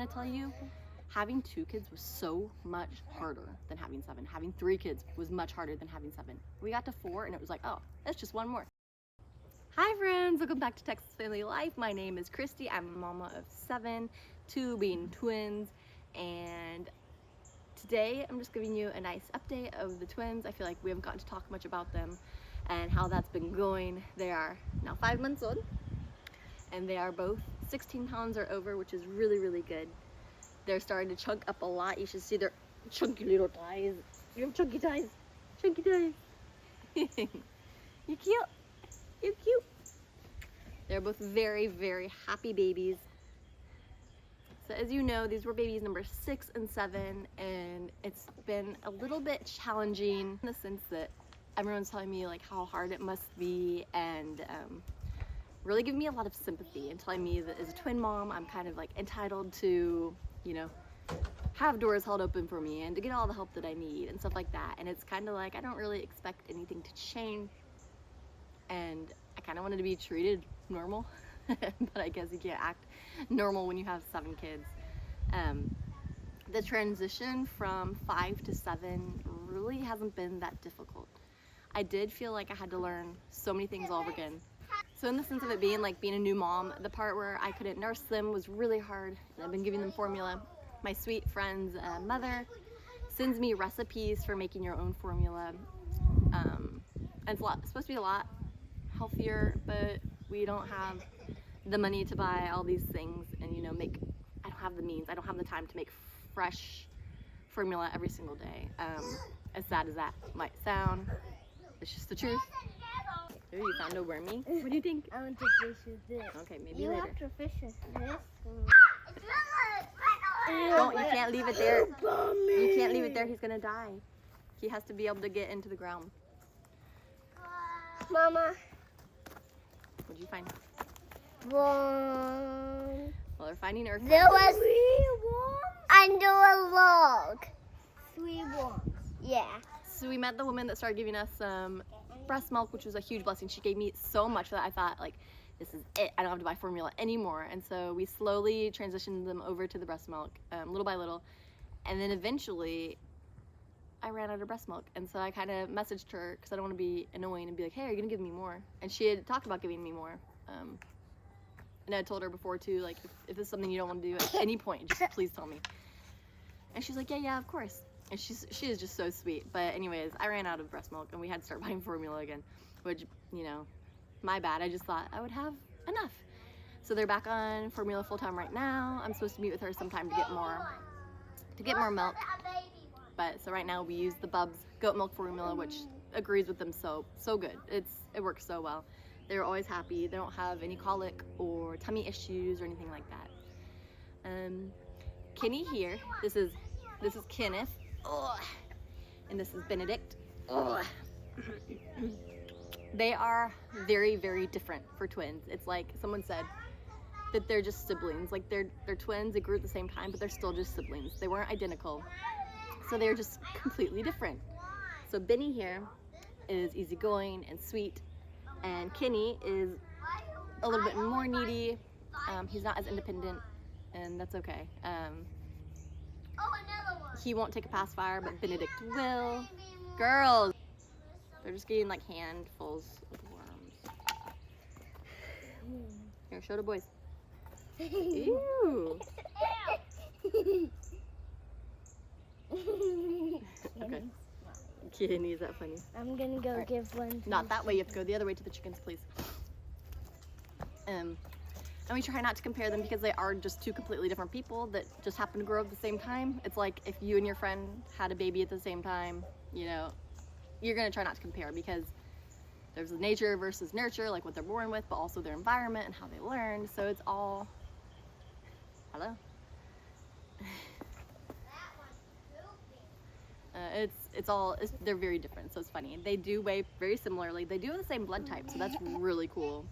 gonna tell you, having 2 kids was so much harder than having 7. Having 3 kids was much harder than having 7. We got to 4 and it was like, oh, that's just 1 more. Hi friends, welcome back to Texas Family Life. My name is Kristy. I'm a mama of 7, 2 being twins, and today I'm just giving you a nice update of the twins. I feel like we haven't gotten to talk much about them and how that's been going. They are now 5 months old and they are both 16 pounds or over, which is really, really good. They're starting to chunk up a lot. You should see their chunky little thighs. You have chunky thighs. Chunky thighs. You cute. You cute. They're both very, very happy babies. So as you know, these were babies number 6 and 7, and it's been a little bit challenging in the sense that everyone's telling me like how hard it must be, and really giving me a lot of sympathy and telling me that as a twin mom, I'm kind of like entitled to, you know, have doors held open for me and to get all the help that I need and stuff like that. And it's kind of like I don't really expect anything to change, and I kind of wanted to be treated normal, but I guess you can't act normal when you have 7 kids. The transition from 5 to 7 really hasn't been that difficult. I did feel like I had to learn so many things all over again. So in the sense of it being like being a new mom, the part where I couldn't nurse them was really hard. I've been giving them formula. My sweet friend's mother sends me recipes for making your own formula. And it's supposed to be a lot healthier, but we don't have the money to buy all these things and, you know, I don't have the means, I don't have the time to make fresh formula every single day. As sad as that might sound, it's just the truth. Ooh, you found a wormy? What do you think? I want to fish with this. Okay, maybe you later. have to fish with this. Don't, you can't leave it there. You can't leave it there, he's gonna die. He has to be able to get into the ground. Mama. What'd you find? One. Well, they're finding Earth. There was 3 worms under a log. 3 worms. Yeah. So we met the woman that started giving us some breast milk, which was a huge blessing. She gave me so much that I thought, like, this is it. I don't have to buy formula anymore. And so we slowly transitioned them over to the breast milk, little by little. And then eventually, I ran out of breast milk. And so I kind of messaged her, because I don't want to be annoying, and be like, hey, are you going to give me more? And she had talked about giving me more. And I told her before, too, like, if this is something you don't want to do at any point, just please tell me. And she's like, yeah, of course. And she is just so sweet. But anyways, I ran out of breast milk and we had to start buying formula again, which, you know, my bad. I just thought I would have enough. So they're back on formula full time right now. I'm supposed to meet with her sometime to get more milk. But so right now we use the Bubs goat milk formula, which agrees with them so good. It works so well. They're always happy. They don't have any colic or tummy issues or anything like that. Kenny here. This is Kenneth. Ugh. And this is Benedict. Ugh. They are very, very different for twins. It's like someone said that they're just siblings. Like they're twins, they grew at the same time, but they're still just siblings. They weren't identical. So they're just completely different. So Benny here is easygoing and sweet, and Kenny is a little bit more needy. He's not as independent, and that's okay. He won't take a pacifier, but Benedict will. Girls! They're just getting like handfuls of worms. Here, show the boys. Ew! Okay. Kenny, is that funny? I'm gonna go give one. Not that way, you have to go the other way to the chickens, please. And we try not to compare them because they are just 2 completely different people that just happen to grow up at the same time. It's like if you and your friend had a baby at the same time, you know, you're gonna try not to compare because there's the nature versus nurture, like what they're born with, but also their environment and how they learn. So it's all, hello? They're very different, so it's funny. They do weigh very similarly. They do have the same blood type, so that's really cool.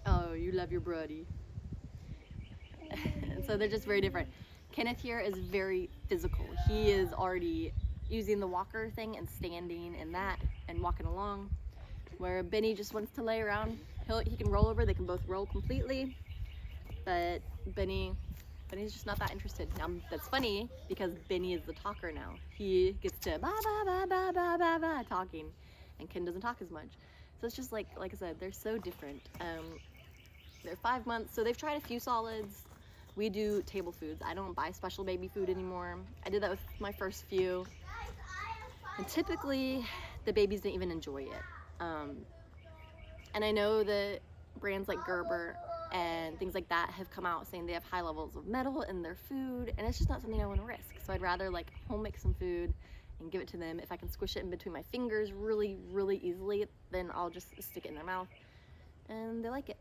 Oh, you love your brody. And so they're just very different. Kenneth here is very physical. He is already using the walker thing and standing in that and walking along, where Benny just wants to lay around. He can roll over. They can both roll completely, but Benny Benny's just not that interested. Now, that's funny because Benny is the talker now. He gets to ba ba ba ba ba ba ba talking, and Ken doesn't talk as much. So it's just like I said, they're so different. They're 5 months, so they've tried a few solids. We do table foods. I don't buy special baby food anymore. I did that with my first few, and typically the babies didn't even enjoy it. And I know that brands like Gerber and things like that have come out saying they have high levels of metal in their food, and it's just not something I want to risk. So I'd rather like home make some food and give it to them. If I can squish it in between my fingers really, really easily, then I'll just stick it in their mouth, and they like it.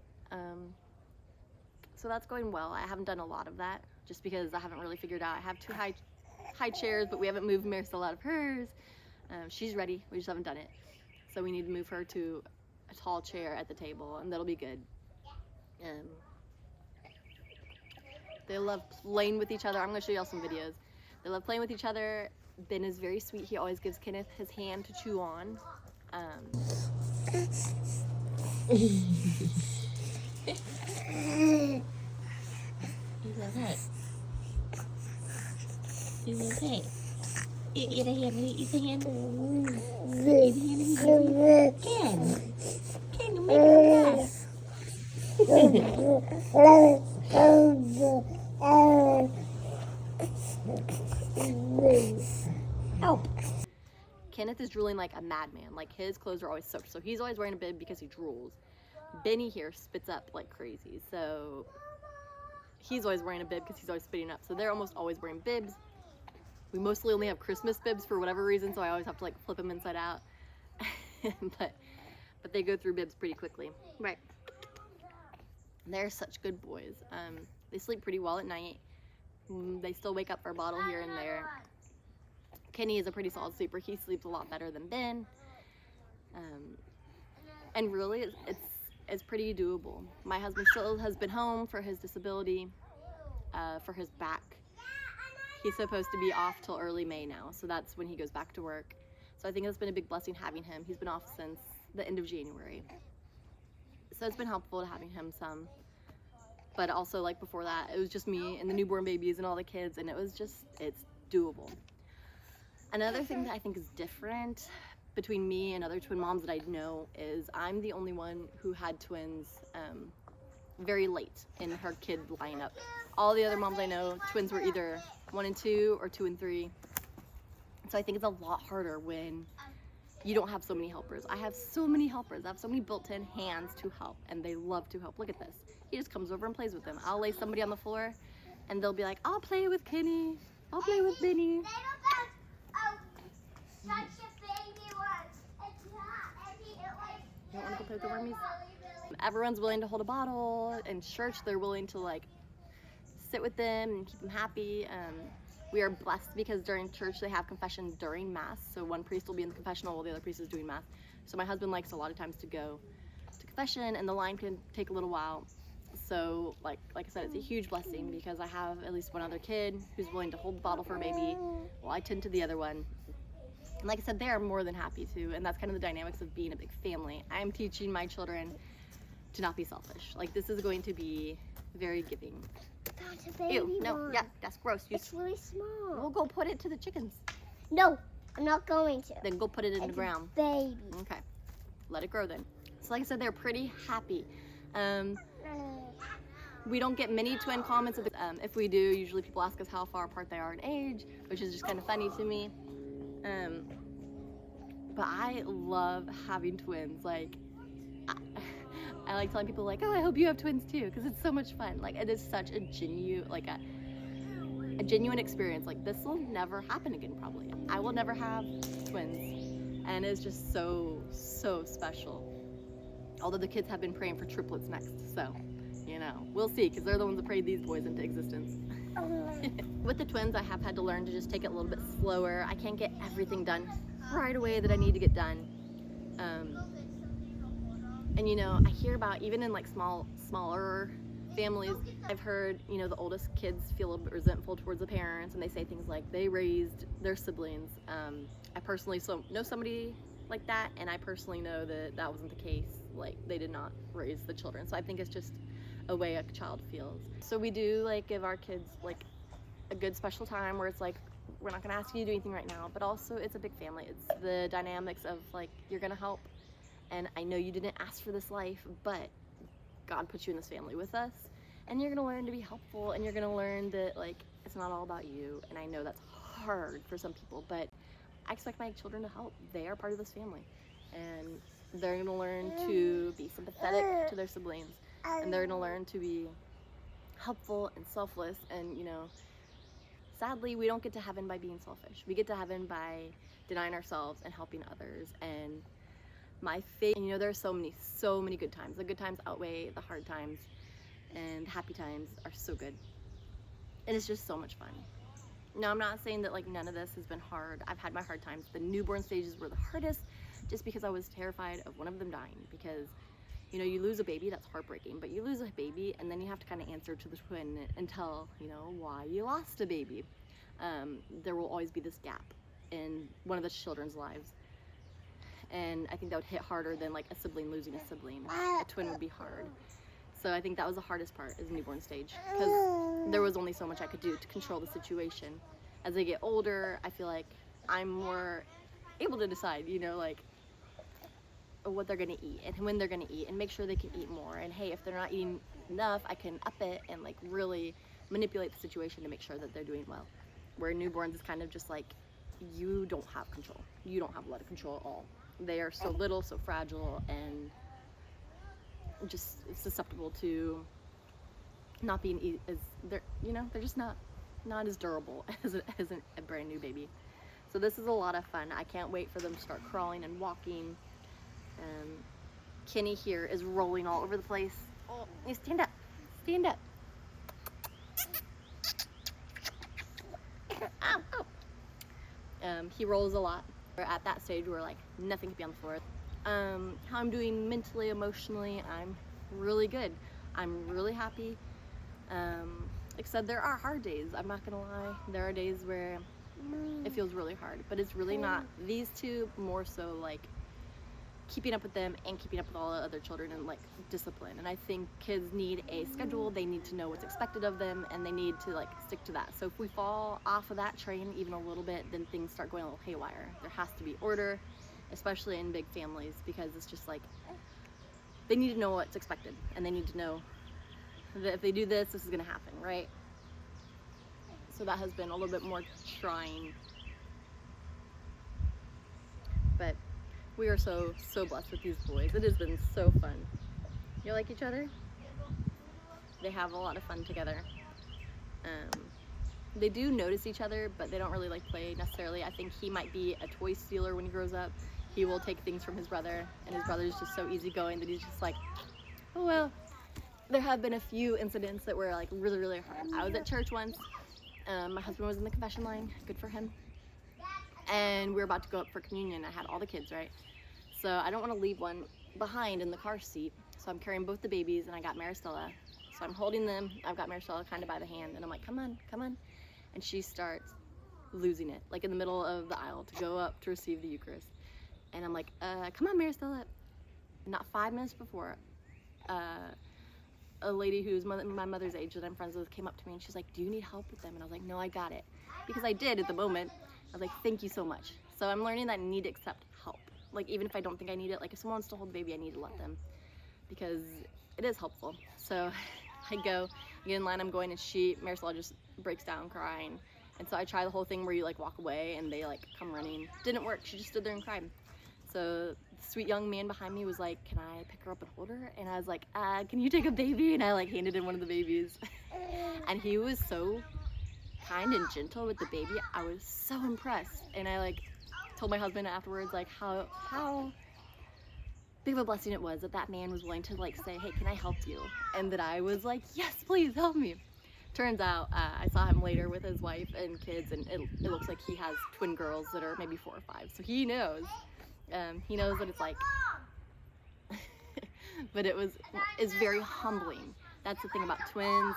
So that's going well. I haven't done a lot of that just because I haven't really figured out. I have 2 high chairs, but we haven't moved Marisol out of hers. She's ready, we just haven't done it. So we need to move her to a tall chair at the table, and that'll be good. They love playing with each other. I'm going to show y'all some videos. They love playing with each other. Ben is very sweet. He always gives Kenneth his hand to chew on. He's okay. He's okay. Eat a hand. Eat a hand. Eat a hand. Ken, you make a mess. Help. Kenneth is drooling like a madman. Like, his clothes are always soaked, so he's always wearing a bib because he drools. Benny here spits up like crazy, so he's always wearing a bib because he's always spitting up. So they're almost always wearing bibs. We mostly only have Christmas bibs for whatever reason, so I always have to like flip them inside out. but they go through bibs pretty quickly. Right. They're such good boys. They sleep pretty well at night. They still wake up for a bottle here and there. Kenny is a pretty solid sleeper. He sleeps a lot better than Ben. And really, it's pretty doable. My husband still has been home for his disability, for his back. He's supposed to be off till early May now, so that's when he goes back to work. So I think it's been a big blessing having him. He's been off since the end of January. So it's been helpful to having him some. But also, like before that, it was just me and the newborn babies and all the kids, and it's doable. Another thing that I think is different between me and other twin moms that I know is I'm the only one who had twins very late in her kid lineup. All the other moms I know, twins were either 1 and 2 or 2 and 3. So I think it's a lot harder when you don't have so many helpers. I have so many helpers. I have so many built-in hands to help, and they love to help. Look at this. He just comes over and plays with them. I'll lay somebody on the floor, and they'll be like, I'll play with Kenny. I'll play with Benny. You don't want to go play with the wormies? Everyone's willing to hold a bottle. In church, they're willing to like sit with them and keep them happy. We are blessed because during church they have confession during Mass. So one priest will be in the confessional while the other priest is doing Mass. So my husband likes a lot of times to go to confession, and the line can take a little while. So like I said, it's a huge blessing because I have at least one other kid who's willing to hold the bottle for a baby while I tend to the other one. And like I said, they are more than happy to, and that's kind of the dynamics of being a big family. I am teaching my children to not be selfish. Like, this is going to be very giving. That's a baby Ew, no, one. yeah, that's gross. It's really small. We'll go put it to the chickens. No, I'm not going to. Then go put it in the It's a ground. baby. Okay, let it grow then. So like I said, they're pretty happy. We don't get many twin comments. If we do, usually people ask us how far apart they are in age, which is just kind of funny to me. But I love having twins. Like, I like telling people like, oh, I hope you have twins too, because it's so much fun. Like, it is such a genuine experience. Like, this will never happen again, probably. I will never have twins, and it's just so special. Although the kids have been praying for triplets next, so you know, we'll see, because they're the ones that prayed these boys into existence. With the twins, I have had to learn to just take it a little bit slower. I can't get everything done right away that I need to get done. And you know, I hear about, even in like smaller families, I've heard, you know, the oldest kids feel a little bit resentful towards the parents, and they say things like they raised their siblings. I personally know somebody like that, and I personally know that that wasn't the case. Like, they did not raise the children. So I think it's just a way a child feels. So we do like give our kids like a good special time where it's like, we're not gonna ask you to do anything right now, but also it's a big family. It's the dynamics of like, you're gonna help, and I know you didn't ask for this life, but God put you in this family with us, and you're gonna learn to be helpful, and you're gonna learn that like, it's not all about you. And I know that's hard for some people, but I expect my children to help. They are part of this family, and they're gonna learn to be sympathetic to their siblings, and they're gonna learn to be helpful and selfless. And you know, sadly, we don't get to heaven by being selfish. We get to heaven by denying ourselves and helping others. And my faith, you know, there are so many good times. The good times outweigh the hard times, and happy times are so good. And it's just so much fun. Now, I'm not saying that like none of this has been hard. I've had my hard times. The newborn stages were the hardest just because I was terrified of one of them dying, because you know, you lose a baby, that's heartbreaking, but you lose a baby and then you have to kind of answer to the twin and tell, you know, why you lost a baby. There will always be this gap in one of the children's lives. And I think that would hit harder than like a sibling losing a sibling. A twin would be hard. So I think that was the hardest part, is newborn stage, because there was only so much I could do to control the situation. As they get older, I feel like I'm more able to decide, you know, like what they're gonna eat and when they're gonna eat, and make sure they can eat more. And hey, if they're not eating enough, I can up it and like really manipulate the situation to make sure that they're doing well. Where newborns is kind of just like, you don't have control. You don't have a lot of control at all. They are so little, so fragile, and just susceptible to not being as they're, you know, they're just not as durable as a brand new baby. So this is a lot of fun. I can't wait for them to start crawling and walking. Kenny here is rolling all over the place. Oh, you stand up, stand up. Ow, ow. He rolls a lot. We're at that stage where like nothing can be on the floor. How I'm doing mentally, emotionally, I'm really good. I'm really happy. Except there are hard days. I'm not gonna lie. There are days where it feels really hard, but it's really not. These two, more so like keeping up with them and keeping up with all the other children, and like discipline. And I think kids need a schedule. They need to know what's expected of them, and they need to like stick to that. So if we fall off of that train even a little bit, then things start going a little haywire. There has to be order, especially in big families, because it's just like, they need to know what's expected, and they need to know that if they do this, this is gonna happen, right? So that has been a little bit more trying, but we are so blessed with these boys. It has been so fun. You like each other? They have a lot of fun together. They do notice each other, but they don't really like play necessarily. I think he might be a toy stealer when he grows up. He will take things from his brother, and his brother is just so easygoing that he's just like, oh well. There have been a few incidents that were like really hard. I was at church once. My husband was in the confession line. Good for him. And we were about to go up for communion. I had all the kids, right? So I don't want to leave one behind in the car seat. So I'm carrying both the babies, and I got Maristella. So I'm holding them. I've got Maristella kind of by the hand, and I'm like, come on, come on. And she starts losing it, like in the middle of the aisle to go up to receive the Eucharist. And I'm like, come on, Maristella. Not 5 minutes before, a lady who's my mother's age that I'm friends with came up to me, and she's like, do you need help with them? And I was like, no, I got it. Because I did at the moment. I was like, thank you so much. So I'm learning that I need to accept help. Like, even if I don't think I need it, like if someone wants to hold the baby, I need to let them, because it is helpful. So I go, I get in line, I'm going, and Marisol just breaks down crying. And so I try the whole thing where you like walk away and they like come running. Didn't work. She just stood there and cried. So the sweet young man behind me was like, can I pick her up and hold her? And I was like, can you take a baby? And I like handed in one of the babies. And he was so kind and gentle with the baby. I was so impressed. And I like told my husband afterwards like how big of a blessing it was that that man was willing to like say, hey, can I help you? And that I was like, yes, please help me. Turns out I saw him later with his wife and kids, and it looks like he has twin girls that are maybe 4 or 5. So he knows what it's like. But it's very humbling. That's the thing about twins.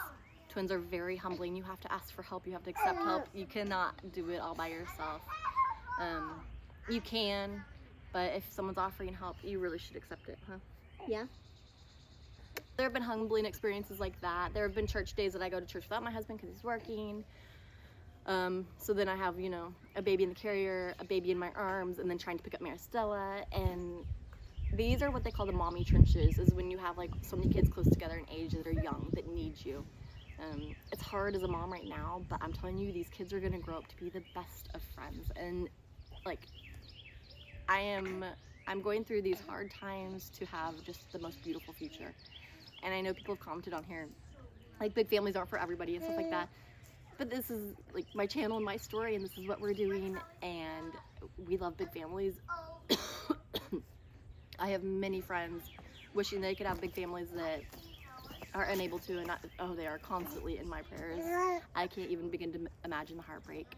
Twins are very humbling. You have to ask for help. You have to accept help. You cannot do it all by yourself. You can, but if someone's offering help, you really should accept it, huh? Yeah. There have been humbling experiences like that. There have been church days that I go to church without my husband because he's working. So then I have, you know, a baby in the carrier, a baby in my arms, and then trying to pick up Maristella. And these are what they call the mommy trenches, is when you have like so many kids close together in age that are young that need you. It's hard as a mom right now, but I'm telling you, these kids are gonna grow up to be the best of friends. And like, I'm going through these hard times to have just the most beautiful future. And I know people have commented on here, like, big families aren't for everybody and stuff like that. But this is like my channel and my story, and this is what we're doing, and we love big families. I have many friends wishing they could have big families that are unable to, and they are constantly in my prayers. I can't even begin to imagine the heartbreak.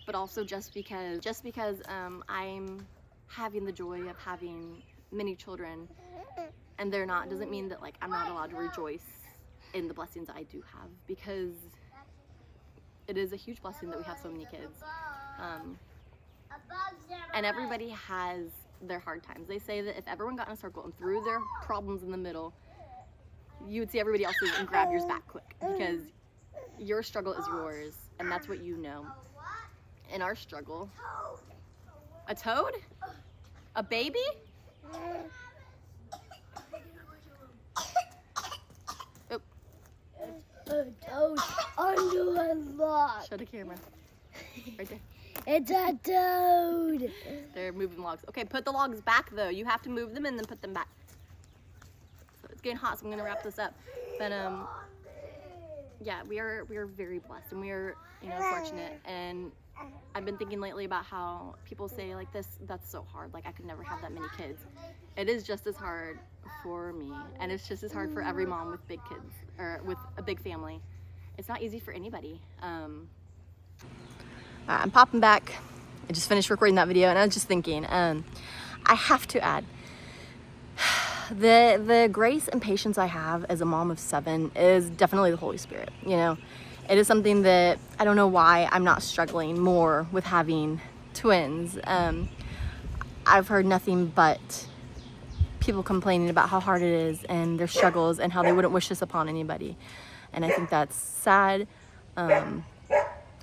But also just because I'm having the joy of having many children and they're not, doesn't mean that like I'm not allowed to rejoice in the blessings I do have, because it is a huge blessing that we have so many kids. And everybody has their hard times. They say that if everyone got in a circle and threw their problems in the middle, you would see everybody else's and grab yours back quick, because your struggle is yours and that's what you know. In our struggle, a toad? A baby? Oh. A toad under a log. Show the camera. Right there. It's a toad. They're moving logs. Okay, put the logs back though. You have to move them and then put them back. So it's getting hot, so I'm gonna wrap this up. But yeah, we are very blessed, and we are, you know, fortunate. And I've been thinking lately about how people say like that's so hard, like I could never have that many kids. It is just as hard for me, and it's just as hard for every mom with big kids or with a big family. It's not easy for anybody. I'm popping back. I just finished recording that video, and I was just thinking, I have to add, the grace and patience I have as a mom of 7 is definitely the Holy Spirit. You know, it is something that I don't know why I'm not struggling more with having twins. I've heard nothing but people complaining about how hard it is and their struggles and how they wouldn't wish this upon anybody. And I think that's sad. And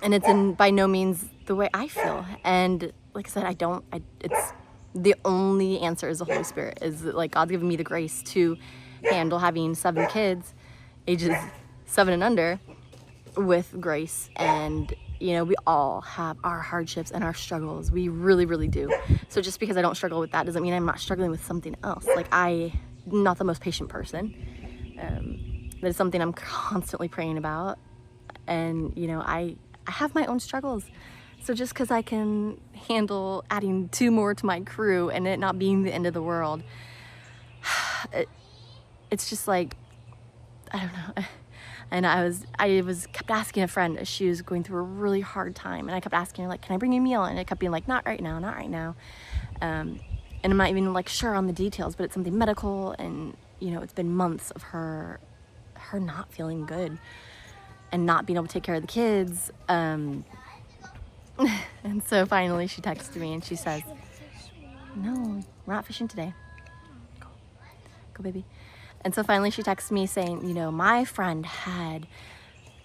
it's by no means the way I feel. And like I said, it's the only answer is the Holy Spirit. Is like God's given me the grace to handle having 7 kids, ages 7 and under, with grace. And you know, we all have our hardships and our struggles. We really, really do. So just because I don't struggle with that doesn't mean I'm not struggling with something else. Like, I'm not the most patient person. That is something I'm constantly praying about. And you know, I have my own struggles. So just because I can handle adding 2 more to my crew and it not being the end of the world, it's just like, I don't know. And I kept asking a friend, she was going through a really hard time, and I kept asking her, like, can I bring you a meal? And it kept being like, not right now, not right now. And I'm not even like sure on the details, but it's something medical, and you know, it's been months of her not feeling good and not being able to take care of the kids. And so finally she texted me and she says, no, we're not fishing today. Go baby. And so finally she texted me saying, you know, my friend had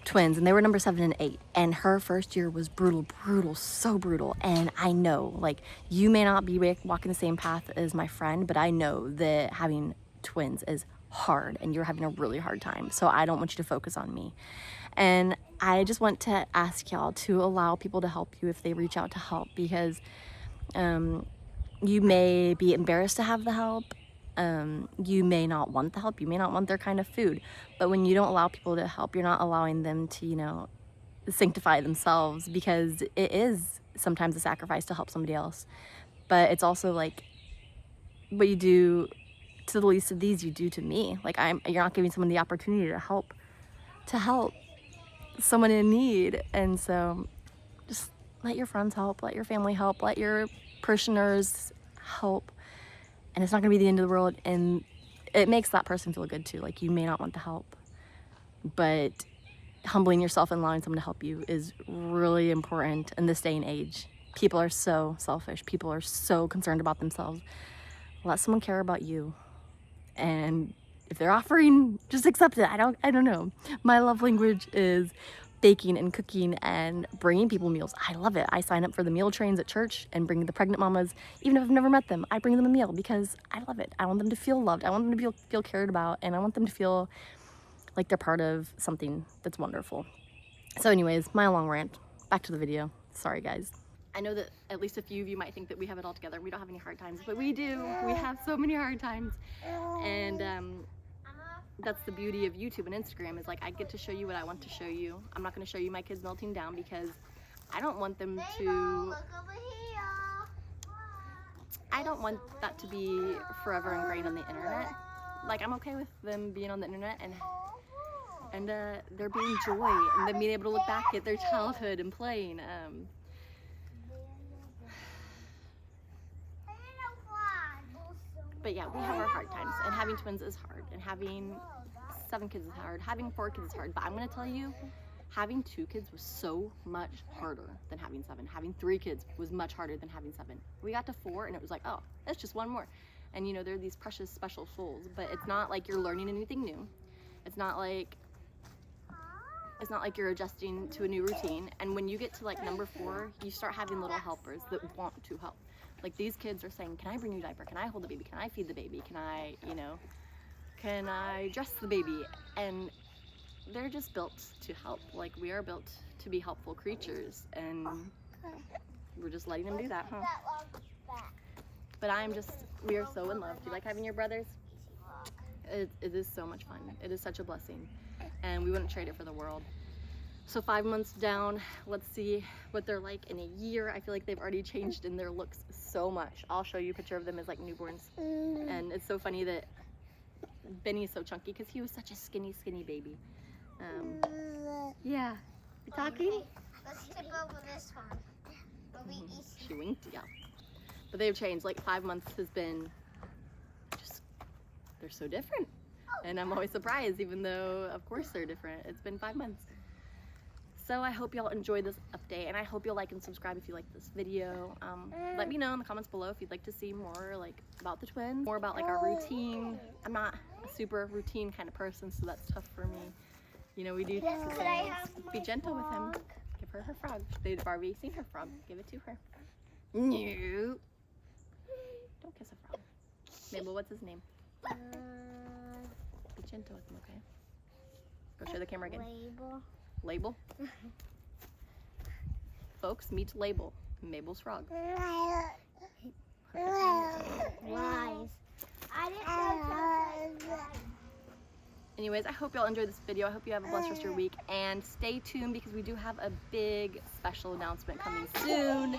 twins and they were number 7 and 8, and her first year was brutal, so brutal. And I know, like, you may not be walking the same path as my friend, but I know that having twins is hard and you're having a really hard time. So I don't want you to focus on me. And I just want to ask y'all to allow people to help you if they reach out to help, because you may be embarrassed to have the help. You may not want the help. You may not want their kind of food. But when you don't allow people to help, you're not allowing them to, you know, sanctify themselves, because it is sometimes a sacrifice to help somebody else. But it's also like, what you do to the least of these, you do to me. Like, you're not giving someone the opportunity to help someone in need. And so just let your friends help, let your family help, let your parishioners help. And it's not gonna be the end of the world, and it makes that person feel good too. Like, you may not want the help, but humbling yourself and allowing someone to help you is really important in this day and age. People are so selfish. People are so concerned about themselves. Let someone care about you, and if they're offering, just accept it. I don't know. My love language is baking and cooking and bringing people meals. I love it. I sign up for the meal trains at church and bring the pregnant mamas, even if I've never met them, I bring them a meal because I love it. I want them to feel loved. I want them to feel cared about, and I want them to feel like they're part of something that's wonderful. So anyways, my long rant. Back to the video. Sorry guys. I know that at least a few of you might think that we have it all together. We don't have any hard times, but we do. We have so many hard times. And that's the beauty of YouTube and Instagram, is like I get to show you what I want to show you. I'm not going to show you my kids melting down because I don't want them to, I don't want that to be forever ingrained on the internet. Like, I'm okay with them being on the internet and there being joy and them being able to look back at their childhood and playing. But yeah, we have our hard times, and having twins is hard, and having 7 kids is hard, having 4 kids is hard. But I'm gonna tell you, having 2 kids was so much harder than having 7. Having 3 kids was much harder than having 7. We got to 4 and it was like, oh, that's just one more. And you know, they're these precious special souls, but it's not like you're learning anything new. It's not like you're adjusting to a new routine. And when you get to like number 4, you start having little helpers that want to help. Like, these kids are saying, can I bring you a diaper? Can I hold the baby? Can I feed the baby? Can I, you know, can I dress the baby? And they're just built to help. Like, we are built to be helpful creatures, and we're just letting them do that, huh? But we are so in love. Do you like having your brothers? It is so much fun. It is such a blessing, and we wouldn't trade it for the world. So 5 months down, let's see what they're like in a year. I feel like they've already changed in their looks so much. I'll show you a picture of them as like newborns. And it's so funny that Benny is so chunky because he was such a skinny baby. Yeah. You talking? Let's tip over this one. She winked, yeah. But they've changed. Like, 5 months has been just, they're so different. And I'm always surprised, even though of course they're different. It's been 5 months. So I hope y'all enjoy this update, and I hope you'll like and subscribe if you like this video. Let me know in the comments below if you'd like to see more like about the twins, more about like our routine. I'm not a super routine kind of person, so that's tough for me. You know, we do things. Be gentle with him. Give her her frog. Did Barbie see her frog? Give it to her. No. Don't kiss a frog. Mabel, what's his name? Be gentle with him, okay? Go show the camera again. Label? Folks, meet Label, Mabel's frog. Lies. Anyways, I hope y'all enjoyed this video. I hope you have a blessed rest of your week, and stay tuned because we do have a big special announcement coming soon.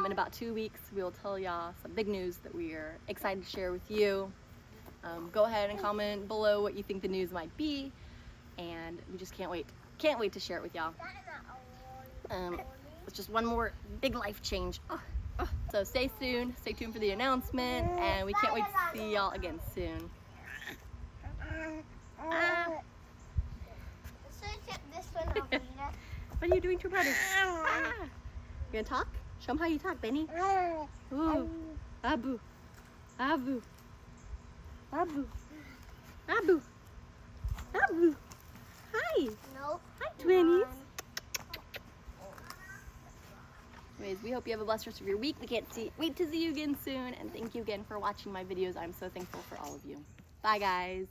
In about 2 weeks, we will tell y'all some big news that we are excited to share with you. Go ahead and comment below what you think the news might be, and we just can't wait. Can't wait to share it with y'all. It's just one more big life change. So stay tuned for the announcement, and we can't wait to see y'all again soon. What are you doing to your brother? You gonna talk? Show him how you talk, Benny. Ooh. Abu. Abu. Abu. Abu. Abu. Hi. Nope. Hi, twinnies. Anyways, we hope you have a blessed rest of your week. We can't wait to see you again soon. And thank you again for watching my videos. I'm so thankful for all of you. Bye, guys.